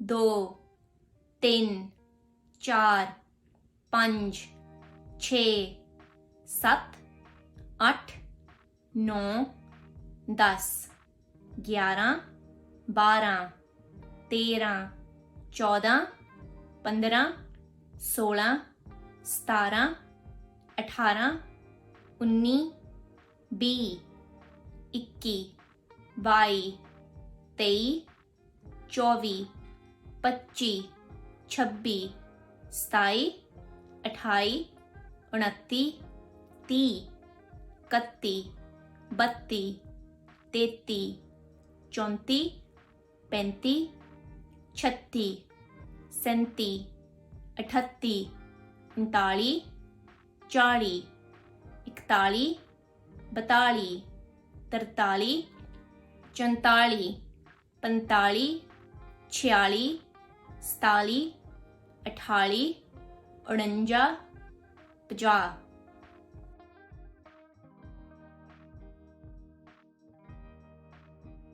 2 3 4 5 6 7 8 9 10 11 12 13 14 15 16 17 18 19 20 21 22 23 24 25 26 27 28 29 30 31 32 33 34 35 36 37 38 39 40 41 42 43 44 45 46 47 48 49 50